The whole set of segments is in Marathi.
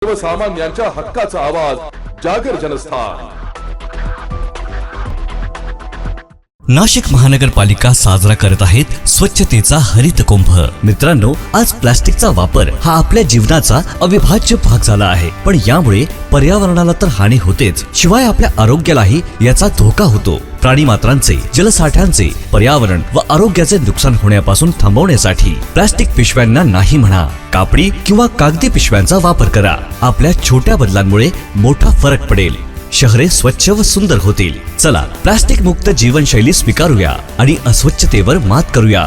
सर्वसामान्यांच्या हक्काचा आवाज जागर जनस्थान। नाशिक महानगरपालिका साजरा करत आहेत स्वच्छतेचा हरित कुंभ। मित्रांनो, आज प्लास्टिकचा वापर हा आपल्या जीवनाचा अविभाज्य भाग झाला आहे, पण यामुळे पर्यावरणाला तर हानी होतेच, शिवाय आपल्या आरोग्यालाही याचा धोका होतो। प्राणी मात्रांचे, जलसाठ्यांचे, पर्यावरण व आरोग्याचे नुकसान होण्यापासून थांबवण्यासाठी प्लास्टिक पिशव्यांना नाही म्हणा, कापडी किंवा कागदी पिशव्यांचा वापर करा। आपल्या छोट्या बदलांमुळे मोठा फरक पडेल, शहरे स्वच्छ व सुंदर होतील। चला, प्लास्टिक मुक्त जीवनशैली स्वीकारूया आणि अस्वच्छतेवर मात करूया।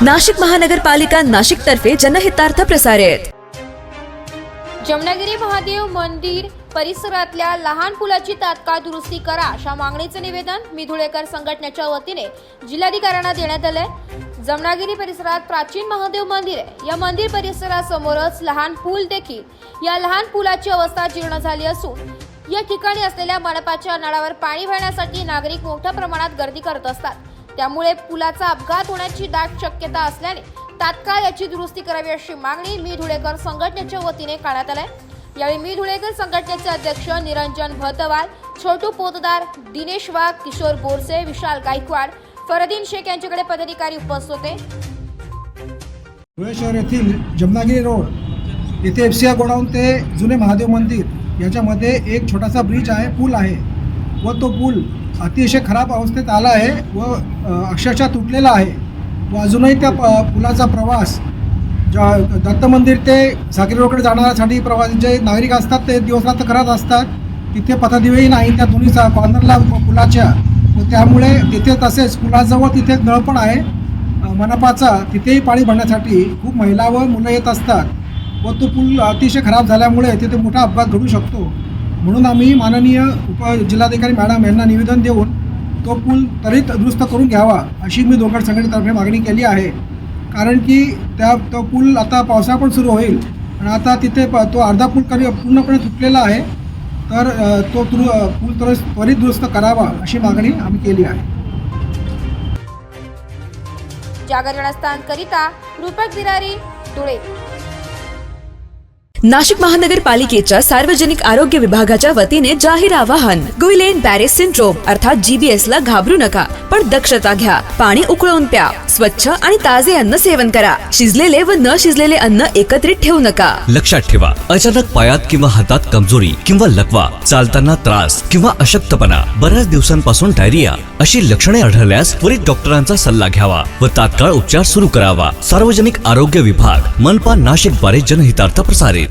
नाशिक महानगरपालिका नाशिक तर्फे जनहितार्थ प्रसारित। जमनागिरी महादेव मंदिर परिसरातल्या लहान पुलाची तात्काळ दुरुस्ती करा अशा मागणीचे निवेदन मी धुळेकर संघटनेच्या वतीने जिल्हाधिकाऱ्यांना देण्यात आले। जमनागिरी परिसरात प्राचीन महादेव मंदिर आहे। या मंदिर परिसरासमोरच लहान पूल देखील या लहान पुलाची अवस्था जीर्ण झाली असून या ठिकाणी असलेल्या मंडपाच्या नळावर पाणी भरण्यासाठी नागरिक मोठ्या प्रमाणात गर्दी करत असतात। त्यामुळे पुलाचा अपघात होण्याची दाट शक्यता असल्याने तात्काळ याची दुरुस्ती करावी अशी मागणी मी धुळेकर संघटनेच्या वतीने करण्यात आली। यावेळी मी धुळेकर संघटनेचे अध्यक्ष निरंजन भतवाल, छोटू पोतदार, दिनेश वाघ, किशोर बोरसे, विशाल गायकवाड, फरदीन शेख यांच्याकडे पदाधिकारी उपस्थित होते। धुळे शहर येथील जमनागिरी रोड येथे FCI गोडाऊन ते जुने महादेव मंदिर याच्यामध्ये एक छोटासा ब्रिज आहे, पूल आहे व तो पूल अतिशय खराब अवस्थेत आला आहे व अक्षरशः तुटलेला आहे व अजूनही त्या पुलाचा प्रवास दत्त मंदिर ते सागरी रोडकडे जाण्यासाठी प्रवास जे नागरिक असतात ते दिवसरात्र करत असतात। तिथे पथदिवेही नाही त्या दोन्ही कॉर्नरला पुलाच्या, व त्यामुळे तिथे तसेच पुलाजवळ तिथे नळ पण आहे मनपाचा, तिथेही पाणी भरण्यासाठी खूप महिला व मुलं येत असतात व तो पूल अतिशय खराब झाल्यामुळे तिथे मोठा अपघात घडू शकतो। म्हणून आम्ही माननीय उपजिल्हाधिकारी मॅडम यांना निवेदन देऊन तो पूल त्वरित दुरुस्त करून घ्यावा अशी मी धुळेकर संघटनेतर्फे मागणी केली आहे। कारण की तो पूल आता पावसाळा पण सुरू होईल आणि आता तिथे तो अर्धा पूल पूर्णपणे तुटलेला आहे, तर तो पूल त्वरित दुरुस्त करावा अशी मागणी आम्ही केली आहे। जागर जनस्थान करिता रूपक बिरारी, धुळे। नाशिक महानगरपालिकेच्या सार्वजनिक आरोग्य विभागाच्या वतीने जाहीर आवाहन। गुइलेन बॅरे सिंड्रोम अर्थात GBS ला घाबरू नका, पण दक्षता घ्या। पाणी उकळून प्या, स्वच्छ आणि ताजे अन्न सेवन करा। शिजलेले व न शिजलेले अन्न एकत्रित ठेवू नका। लक्षात ठेवा, अचानक पायात किंवा हातात कमजोरी किंवा लकवा, चालताना त्रास किंवा अशक्तपणा, बऱ्याच दिवसांपासून डायरिया अशी लक्षणे आढळल्यास त्वरित डॉक्टरांचा सल्ला घ्यावा व तात्काळ उपचार सुरू करावा। सार्वजनिक आरोग्य विभाग, मनपा नाशिक द्वारे जनहितार्थ प्रसारित।